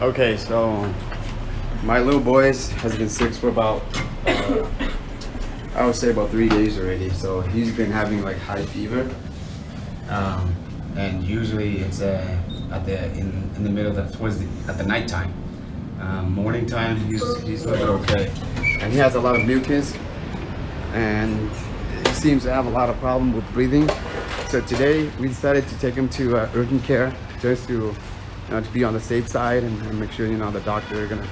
Okay, so my little boys has been sick for about, I would say about 3 days already. So he's been having like high fever, and usually it's at the in the middle of at the nighttime. Morning time he's a little bit okay, and he has a lot of mucus, and he seems to have a lot of problem with breathing. So today we decided to take him to urgent care just to be on the safe side and make sure the doctor are gonna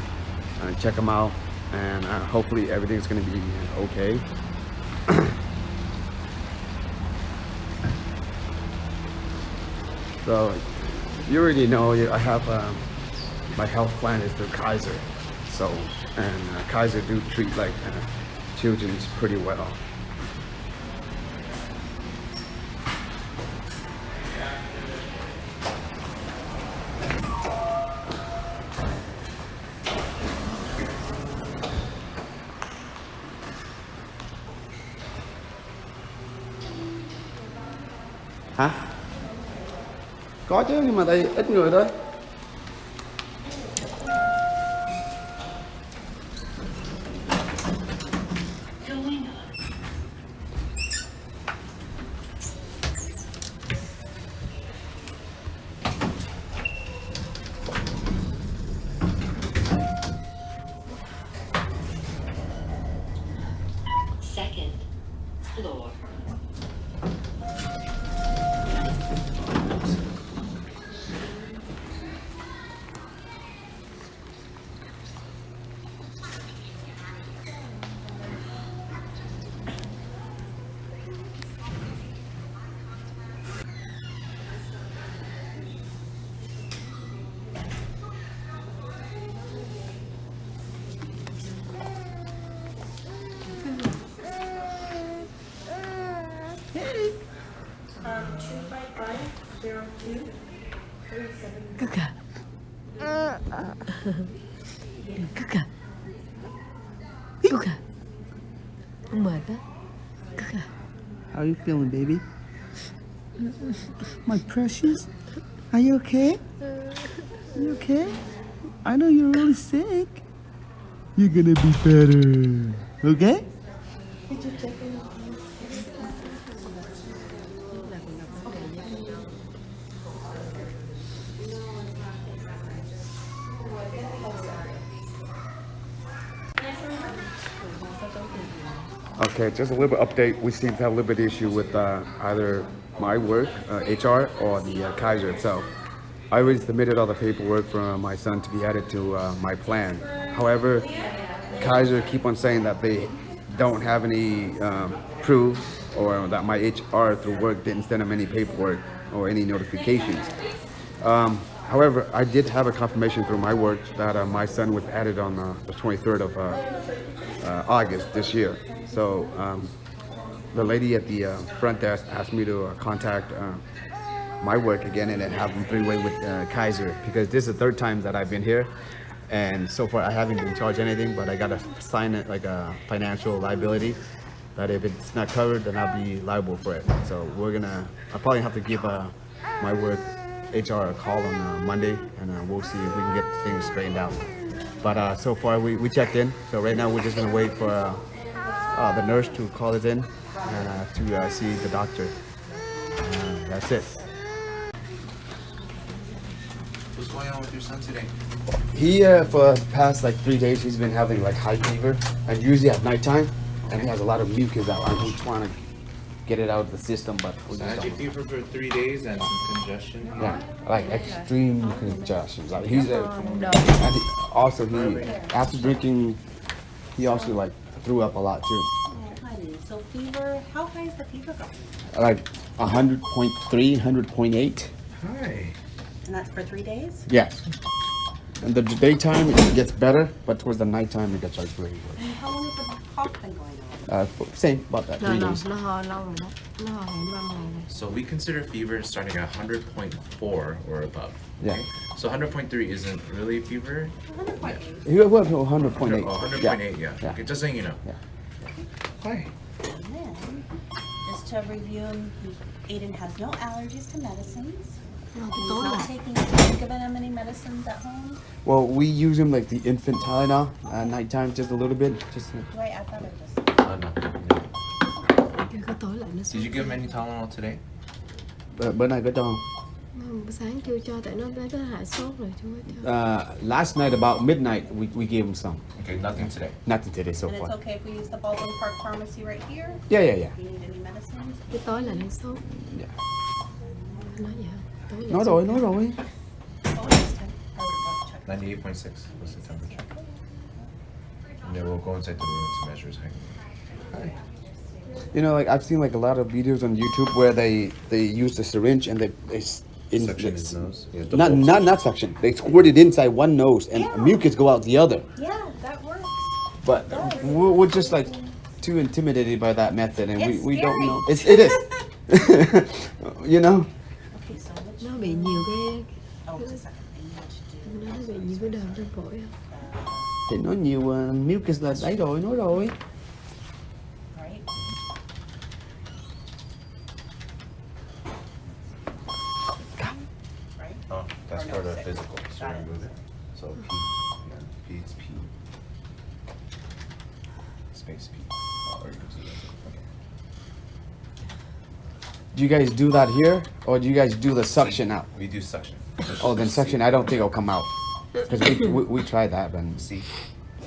check him out, and hopefully everything's gonna be okay. So you already know I have my health plan is through Kaiser, so and Kaiser do treat like children pretty well. Hả? Có chứ, nhưng mà tại ít người thôi. Second floor. Hey. 255-02-37. Cooker. Cooker. Cooker. Không mệt á. Cooker. How are you feeling, baby? My precious? Are you okay? You okay? I know you're really sick. You're gonna be better. Okay? Did you check in? Okay, just a little bit update. We seem to have a little bit issue with either my work, HR, or the Kaiser itself. I already submitted all the paperwork for my son to be added to my plan. However, Kaiser keep on saying that they don't have any proof, or that my HR through work didn't send them any paperwork or any notifications. However, I did have a confirmation through my work that my son was added on the 23rd of August this year. So the lady at the front desk asked me to contact my work again and then have them three-way with Kaiser, because this is the third time that I've been here, and so far I haven't been charged anything, but I gotta sign it like a financial liability that if it's not covered, then I'll be liable for it. So I'll probably have to give my work HR a call on Monday, and we'll see if we can get things straightened out. But so far we checked in, so right now we're just gonna wait for the nurse to call us in and to see the doctor. That's it. What's going on with your son today? He for the past like 3 days he's been having like high fever, and usually at nighttime, and he has a lot of mucus out. I'm trying to get it out of the system, but we So just had you don't. fever for 3 days and some congestion? Yeah, like extreme congestion. Like he's and also he after drinking, he also like threw up a lot too. Honey, so fever, how high is the fever going? Like 100.3, 100.8. Hi. And that's for 3 days? Yes. In the daytime it gets better, but towards the nighttime it gets like really worse. And how long has the cough been going on? Same, about that, 3 days. Nó ho lâu rồi đó. Nó ho 5 ngày rồi. So we consider fever starting at 100.4 or above. Yeah. Okay? So 100.3 isn't really fever. 100.8. He went to 100.8. Oh, 100.8, yeah. Yeah. Okay, just saying you know. Yeah. Hi. And then, just to review, Aiden has no allergies to medicines. Rồi And tối he's not lại. taking giving him any medicines at home? Well, we use him like the infant Tylenol at nighttime, just a little bit. Just Do I add that or just? No. Kêu cái tối lại nó sốt. Did you give him any Tylenol today? bữa nay có cho không? Sáng chưa cho tại nó hạ sốt rồi chưa có cho. Last night about midnight, we gave him some. Okay, nothing today. Nothing today so And it's far. okay if we use the Baldwin Park Pharmacy right here? Yeah. Do you need any medicines? Cái tối là nó sốt. Yeah. Nói vậy hả? Tối là Nói sốt. rồi. Oh, it's 10. I would love to check. 98.6 was the temperature. And then we'll go inside the room to measure his height. You know, like I've seen like a lot of videos on YouTube where they use the syringe and they Suction his nose. Yeah, the not bulb not not suction. They squirt it inside one nose and Yeah. mucus go out the other. Yeah, that works. But we're just like too intimidated by that method, and It's we don't scary. know. It is. You know. Okay, so which Nó bị nhiều cái oh, just a second. I need to do nó bị nhiều cái đờm trong phổi á. Thì nói nhiều mucus là đấy rồi, nói rồi. right. Right? Oh, that's Or no, for the six. physical. So Got it. remove it. So P, yeah, P is P. Space P. Oh, or you can see that. Okay. Do you guys do that here, or do you guys do the suction out? We do suction. Oh, then suction. I don't think it'll come out. Because we tried that, but C.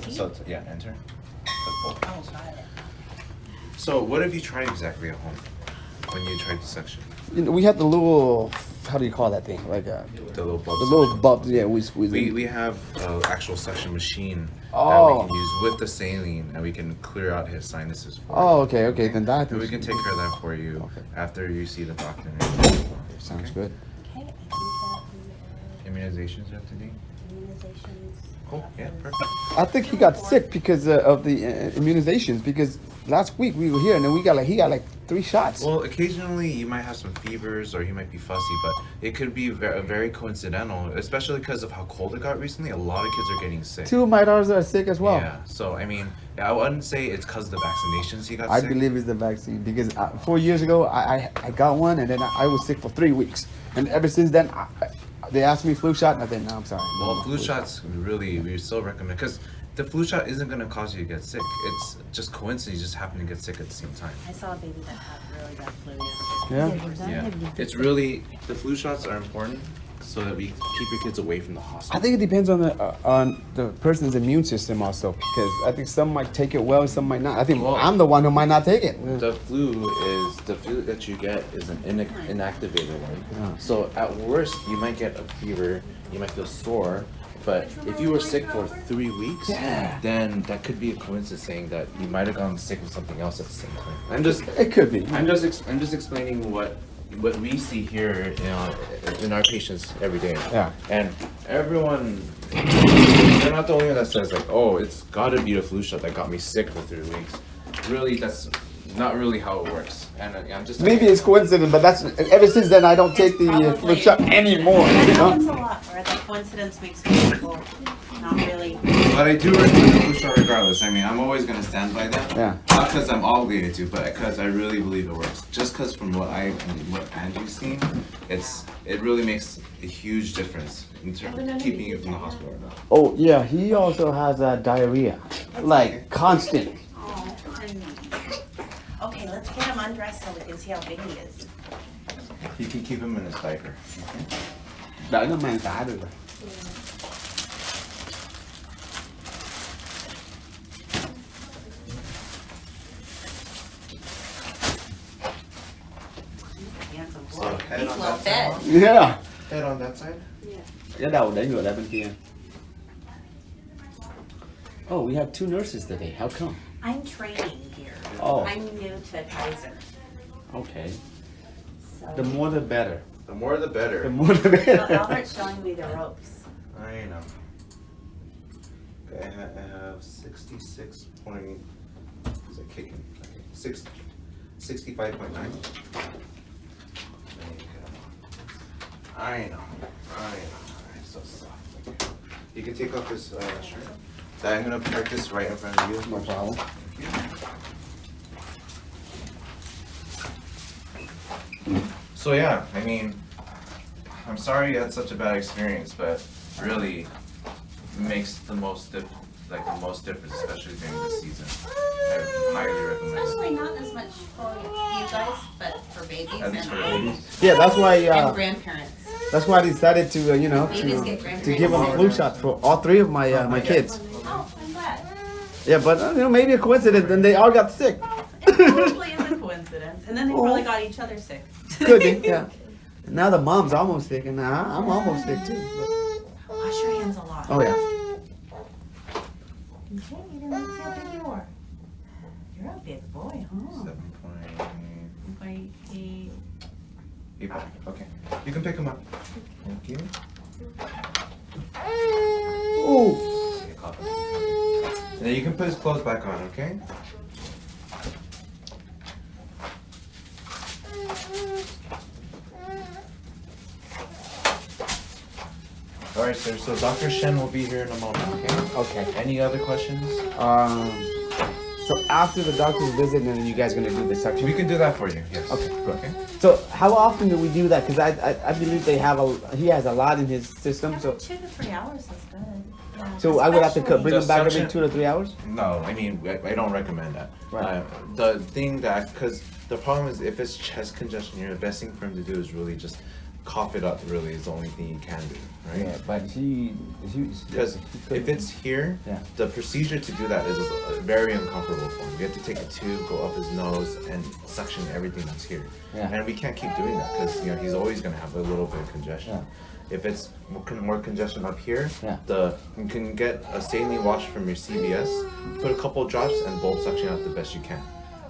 So yeah, enter. Oh, got it. So what have you tried exactly at home when you tried the suction? you know, we had the little, how do you call that thing? Like The little bulb. the little suction. bubs. Yeah, we squeeze it. We have an actual suction machine that Oh. we can use with the saline, and we can clear out his sinuses. For Oh, you. okay. Then that And we can take care of that for you Okay. after you see the doctor. sounds Okay. good. Okay, I think that Immunizations you have to do. immunizations. Cool. Yeah, perfect. I think he got sick because of the immunizations. Because last week we were here and then he got like 3 shots. Well, occasionally you might have some fevers or he might be fussy, but it could be very coincidental, especially because of how cold it got recently. A lot of kids are getting sick. 2 of my daughters are sick as well. Yeah. So I mean, I wouldn't say it's because of the vaccinations he got I sick. believe it's the vaccine because 4 years ago I got one and then I was sick for 3 weeks, and ever since then they asked me flu shot and I said no, I'm sorry. no Well, more flu shots we still recommend because the flu shot isn't going to cause you to get sick. It's just coincidence. You just happen to get sick at the same time. I saw a baby that had really bad flu yesterday. Yeah. Yeah. It's really the flu shots are important so that we keep your kids away from the I hospital. think it depends on the person's immune system also, because I think some might take it well, some might not. I think Well- I'm the one who might not take it. The flu that you get is an inactivated one. So at worst, you might get a fever, you might feel sore, but if you were sick for 3 weeks, Yeah. then that could be a coincidence saying that you might have gone sick with something else at the same time. It could be. I'm just explaining what we see here, you know, in our patients every day. Yeah. And everyone, they're not the only one that says like, oh, it's gotta be the flu shot that got me sick for 3 weeks. Really, that's not really how it works. And I'm just Maybe it's coincidence, but that's ever since then I don't take the flu Probably. shot anymore. That You know? happens a lot, where the coincidence makes people not really. But I do recommend the flu shot regardless. I mean, I'm always gonna stand by that. Yeah. Not because I'm obligated to, but because I really believe it works. Just because from what Angie's seen, it really makes a huge difference in terms of keeping you from the hospital. Oh yeah, he also has diarrhea, like constant. Oh, honey. Okay, let's get him undressed so we can see how big he is. You can keep him in his diaper. Đỡ nó mang tả được rồi. Handsome So boy. head He's on well that fed. Yeah. Head on that side. Cái đầu để ngửa lại bên kia. Oh, we have 2 nurses today. How come? I'm training here. Oh. I'm new to Kaiser. Okay. So The more the better. The more the better. The more the So better. Albert's showing me the ropes. I know. Okay, I have 66 point. Is it kicking? Okay, 65.9. I know. It's so soft. You can take off this shirt. So I'm gonna park this right in front of you. No problem. So yeah, I mean, I'm sorry you had such a bad experience, but really makes the most difference, especially during this season. I highly recommend it. Especially not as much for you guys, but for babies At least for and babies. Yeah, that's why. grandparents. That's why I decided to, Babies get to grandparents. give them flu shots for all three of my kids. Oh, I'm glad. Yeah, but maybe a coincidence, and they all got sick. It probably is a coincidence. And then they probably got each other sick. Could be, yeah. Now the mom's almost sick, and now I'm almost sick too. Wash your hands a lot. Oh yeah. Okay, you didn't see how big you are. You're a big boy, huh? 7.8. Okay. You can pick him up. Thank you. Oh. Okay, copy. And then you can put his clothes back on, okay? Alright, sir, so Dr. Shen will be here in a moment, okay? Okay. Any other questions? So after the doctor's visit, then you guys gonna do the suction? We can do that for you, yes. Okay, good. Okay. So how often do we do that? Because I believe he has a lot in his system. So 2 to 3 hours is good. Yeah. so I would have to Especially- bring him back every suction- 2 to 3 hours. No, I mean, I don't recommend that. Right. The thing that, because the problem is if it's chest congestion here, the best thing for him to do is really just cough it up, really, is the only thing you can do, right? Yeah, but he Because if it's here, Yeah. the procedure to do that is very uncomfortable for him. You have to take a tube, go up his nose, and suction everything that's here. Yeah. And we can't keep doing that because he's always gonna have a little bit of congestion. Yeah. If it's more congestion up here, Yeah. you can get a saline wash from your CVS, put a couple drops, and bulb suction out the best you can.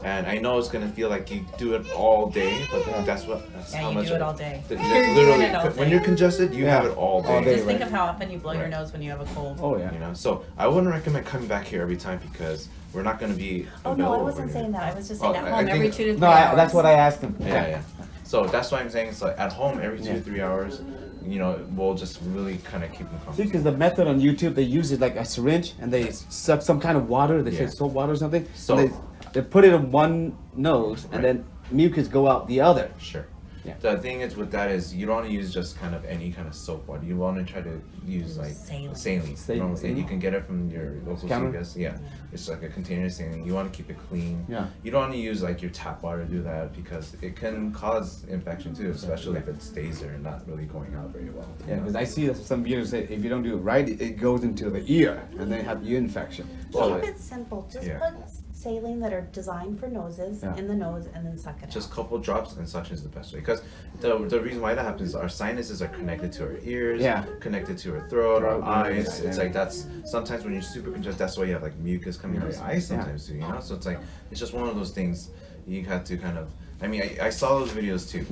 And I know it's gonna feel like you do it all day, but that's Yeah, how you much do it of all day. That's You're doing literally it all when day. you're congested, you have Yeah. it all day. All day. Just think Right. of how often you blow your Right. nose when you have a cold. Oh yeah. You know, so I wouldn't recommend coming back here every time because we're not going to be Oh, no, I available wasn't for you. saying that. I was just Well, saying at I home every think- 2 to 3 No, hours. that's what I asked him. Yeah. So that's why I'm saying it's like at home every 2 Yeah. to 3 hours. We'll just really kind of keep them See, comfortable. because the method on YouTube, they use it like a syringe and they suck some kind of water. They say Yeah. soap water or something. So- and they put it in one nose and Right. then mucus go out the other. Sure. Yeah. The thing is with that is you don't want to use just kind of any kind of soap water. You want to try to use like Saline. saline. Saline. And you can get it from your local Counter? CVS. Yeah. It's like a container of saline. You want to keep it clean. Yeah. You don't want to use like your tap water to do that because it can cause infection too, especially if it stays there and not really going out very well. you Yeah, know? because I see some videos say if you don't do it right, it goes into the ear and then have ear infection. Well, Keep it simple. Just Yeah. put saline that are designed for noses Yeah. in the nose and then suck it Just out. couple drops and suction is the best way because the reason why that happens is our sinuses are connected to our ears, Yeah. connected to our throat, our Throat, eyes. yeah, It's yeah. like that's sometimes when you're super congested, that's why you have like mucus coming out of your eyes sometimes too. So it's like it's just one of those things you have to kind of. I mean, I saw those videos too,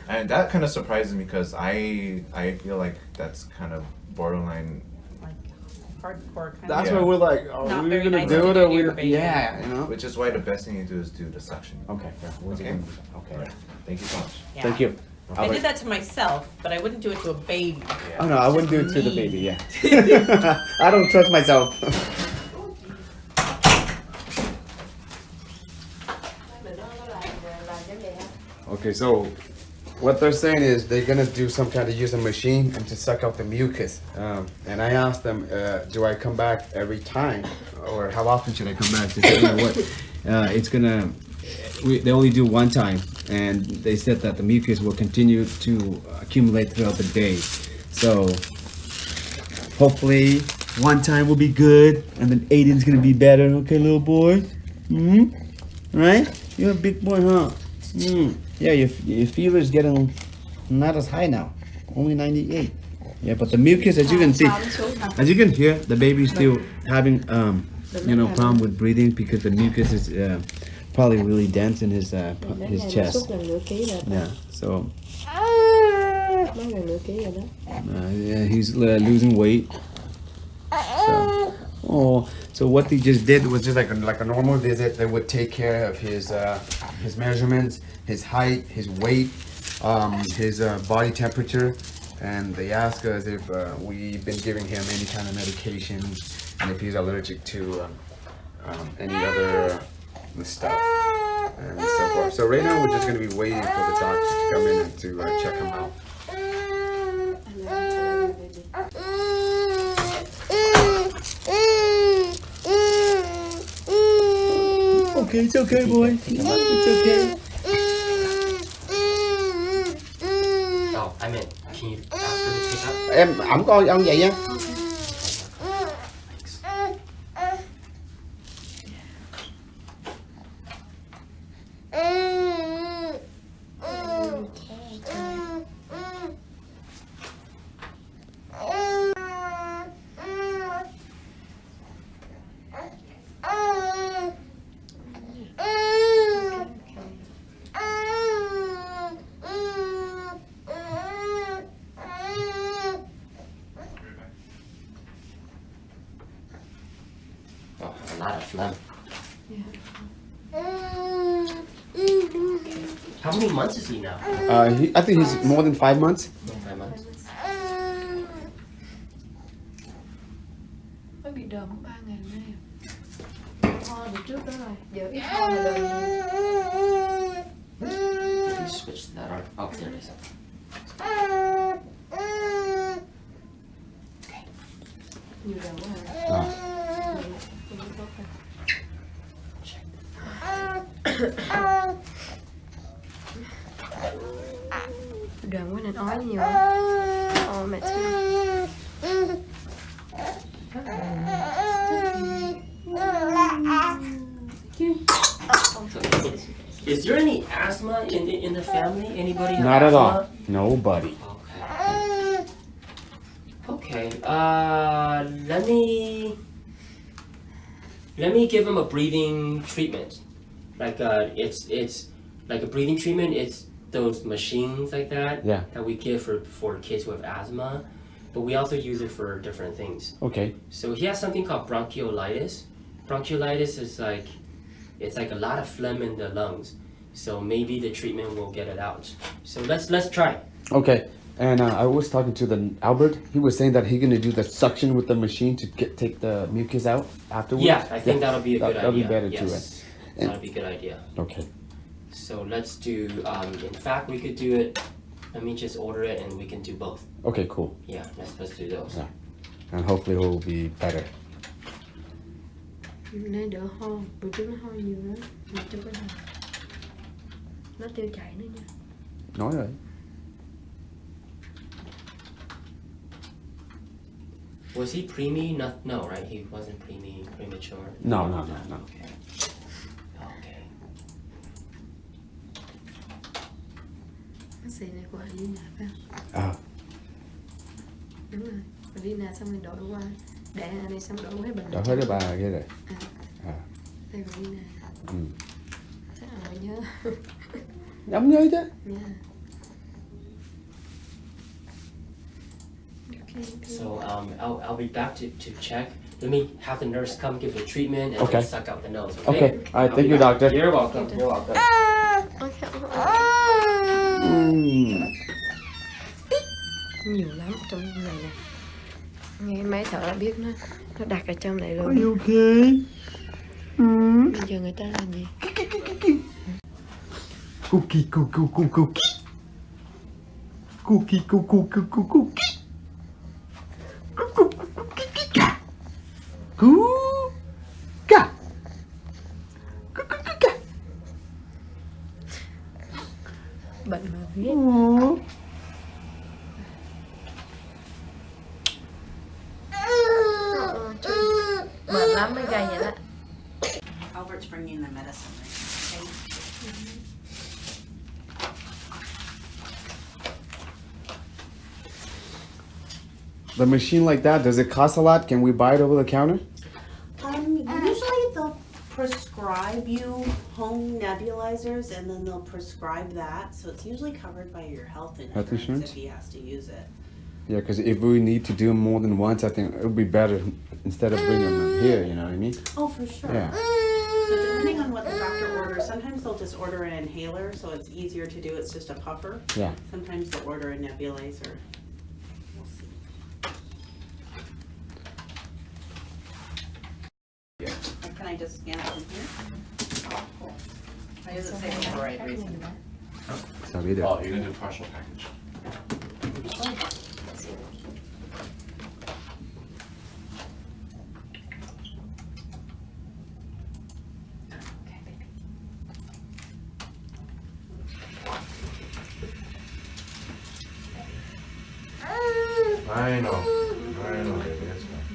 and that kind of surprises me because I feel like that's kind of borderline. Like hardcore kind That's Yeah. why we're like, are Not we very gonna nice do to it do or to we? your baby. Yeah, you know. Which is why the best thing to do is do the suction. Okay. Yeah, we're Okay. gonna do that. Okay. Alright. Thank you so much. Yeah. Thank you. I did that to myself, but I wouldn't do it to a baby. Oh no, I wouldn't do it Just to the me. baby. Yeah. I don't trust myself. Okay, so what they're saying is they're gonna do some kind of use a machine and to suck out the mucus. And I asked them, do I come back every time, or how often should I come back? They said, you know what, it's gonna. They only do one time, and they said that the mucus will continue to accumulate throughout the day. So hopefully one time will be good, and then Aiden's gonna be better. Okay, little boy. Right? You're a big boy, huh? Yeah, your fever's getting not as high now. Only 98. Yeah, but the mucus, as you can see, as you can hear, the baby's still having problem with breathing because the mucus is probably really dense in his chest. Xúc lần nửa ký rồi. Yeah, so Nó gần nửa ký rồi đó. yeah, he's losing weight. So what they just did was just like a normal visit. They would take care of his measurements, his height, his weight, his body temperature, and they ask us if we've been giving him any kind of medications and if he's allergic to any other stuff and so forth. So right now we're just gonna be waiting for the doctor to come in and to check him out. okay, it's okay, boy. It's okay. Oh, I meant, can you ask her to pick up? Em ẵm coi ông vậy nha. Oh, a lot of phlegm. How many months is he now? I think he's more than 5 months. 5 months. Mới bị đờm 3 ngày nay à. Ho từ trước đó rồi, giờ ít ho là đờm. Let me switch that on. Oh, there it is. Nhiều đờm quá hả? Đờm quá nên ói nhiều á. Mẹ thương. Is there any asthma in the family? Anybody have Not at asthma? all. Nobody. Okay. Okay. Let me give him a breathing treatment. Like it's like a breathing treatment. It's those machines like that. Yeah. That we give for kids who have asthma, but we also use it for different things. Okay. So he has something called bronchiolitis. Bronchiolitis is like, it's like a lot of phlegm in the lungs. So maybe the treatment will get it out. So let's try. Okay. And I was talking to the Albert. He was saying that he's gonna do the suction with the machine to take the mucus out afterwards. Yeah, I think that'll be a good idea. That'll be better too, Yes, right? that'll be a good idea. Okay. So let's do. In fact, we could do it. Let me just order it, and we can do both. Okay, cool. Yeah, let's do those. Yeah. And hopefully he'll be better. Nay đỡ ho, bữa trước nó ho nhiều lắm, mà chưa có đờm. Nó tiêu chảy nữa nha. Nói rồi. Was he preemie? No, right? He wasn't premature. No. Okay. Okay. Bác sĩ này của Alina phải không? Đúng rồi, Alina xong rồi đổi qua để anh này xong đổi qua bệnh. Đã thấy cái bà kia rồi. Đây của Alina. Chắc là phải nhớ. Nhắm nhớ chứ. Nha. Okay. So I'll be back to check. Let me have the nurse come give the treatment and Okay. then suck out the nose. Okay. Okay. All right. I'll Thank be you, back. doctor. You're welcome. You're welcome. Nhiều lắm trong này nè. Nghe máy thở là biết nó đặt ở trong này Are luôn. you okay? Bây giờ người ta làm gì? Cookie. Cookie. Bệnh mà biết. Mệt lắm mới gây vậy đó. Albert's bringing the medicine right now, okay? The machine like that, does it cost a lot? Can we buy it over the counter? Usually they'll prescribe you home nebulizers and then they'll prescribe that. So it's usually covered by your health insurance if he has to use it. Yeah, because if we need to do them more than once, I think it would be better instead of bringing them here, you know what I mean? Oh, for sure. Yeah. So depending on what the doctor orders, sometimes they'll just order an inhaler, so it's easier to do. It's just a puffer. Yeah. Sometimes they'll order a nebulizer. We'll see. Can I just scan it from here? Oh, cool. Why does it say for the right reason? So we do. Oh, you're gonna do partial package. Okay, baby. I know. Baby, it's fine.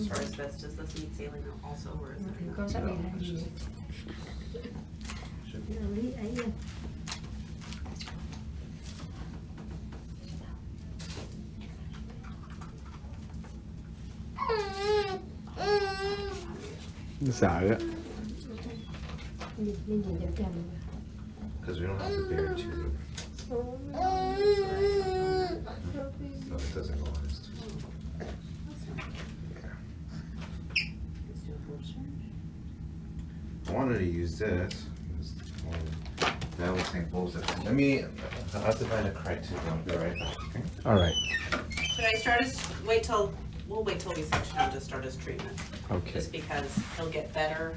Sorry, asbestos does need saline also, or is it? Con sắp bị làm gì? Lý ấy nha. Sợ á. Nên nhìn chằm chằm. Because we don't have to bury too deep. No, it doesn't go on. It's too small. I wanted to use this. That was St. Paul's. Let me. I'll have to find a crack too. I'll be right back. Okay? All right. Should I start his, we'll wait till he's sectioned and just start his treatment. Okay. Just because he'll get better,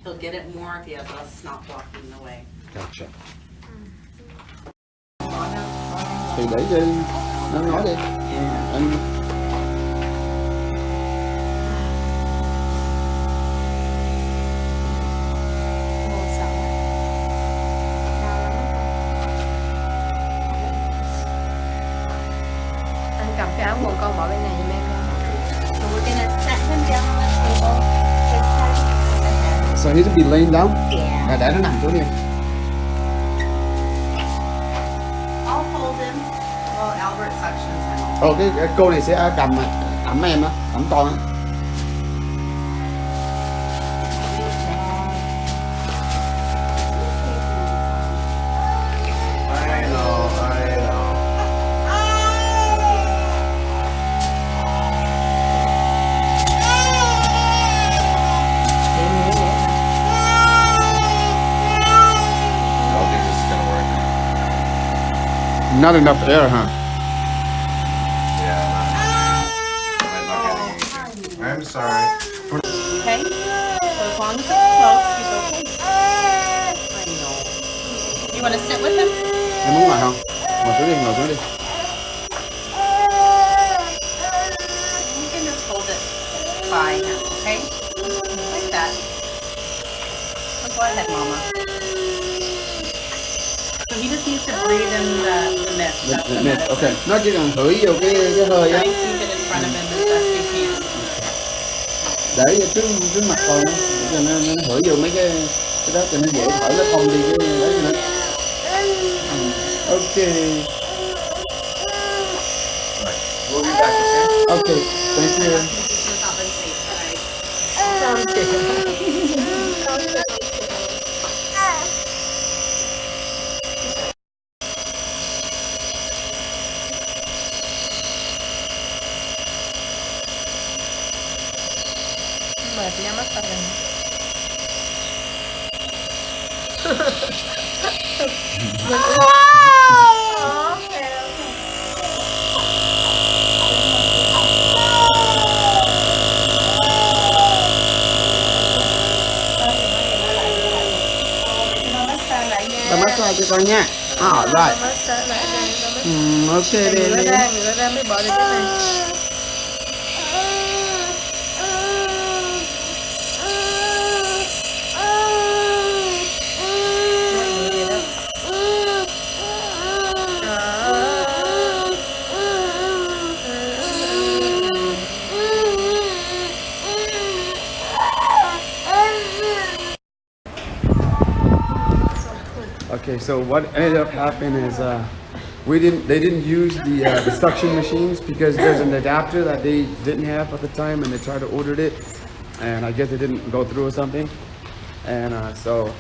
he'll get it more if he has less snot blocking the way. Gotcha. Thì để đi, nó nói đi. Anh Ồ, sợ. Anh cầm cái áo quần con bỏ bên này giùm em nha. So he's gonna be laying down. Yeah. Để nó nằm xuống đi. I'll hold him while Albert sections him. Cái cô này sẽ cầm ẩm em á, ẩm con á. I know. I don't think this is gonna work. Not enough air, huh? Yeah, I'm not getting anything. I'm sorry. Okay? So as long as it's close, he's okay. I know. You wanna sit with him? Em muốn ngồi không? Ngồi xuống đi, ngồi xuống đi. You can just hold it by him, okay? Like that. So go ahead, Mama. So he just needs to breathe in the mist. That's the Mệt, medicine. ok. Nó chỉ cần thổi vô cái hơi á. Try and keep it in front of him as best you can. Để vô trước mặt con á, để cho nó thổi vô mấy cái đó cho nó dễ thở, nó không đi cái đấy nữa. Ok, Right. We'll be back, okay? ok, thank you. It's not been safe, right? Mệt nha, mắt tao gần. Tao massage cho con nha. Rồi. Massage lại đây, Ok đi. ngửa ra mới bỏ được cái này. Okay, so what ended up happening is they didn't use the suction machines because there's an adapter that they didn't have at the time, and they tried to order it, and I guess it didn't go through or something, and so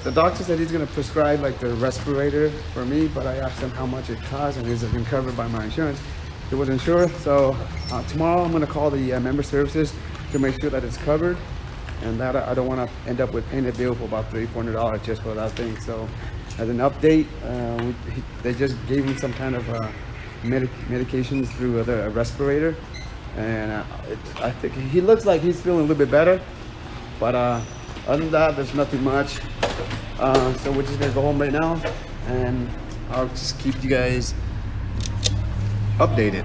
the doctor said he's gonna prescribe like the respirator for me, but I asked him how much it costs, and is it been covered by my insurance? He wasn't sure, so tomorrow I'm gonna call the member services to make sure that it's covered. And that I don't want to end up with paying a bill for about $300-400 just for that thing. So, as an update, they just gave me some kind of medications through the respirator, and I think he looks like he's feeling a little bit better. But other than that, there's nothing much. So we're just gonna go home right now, and I'll just keep you guys updated.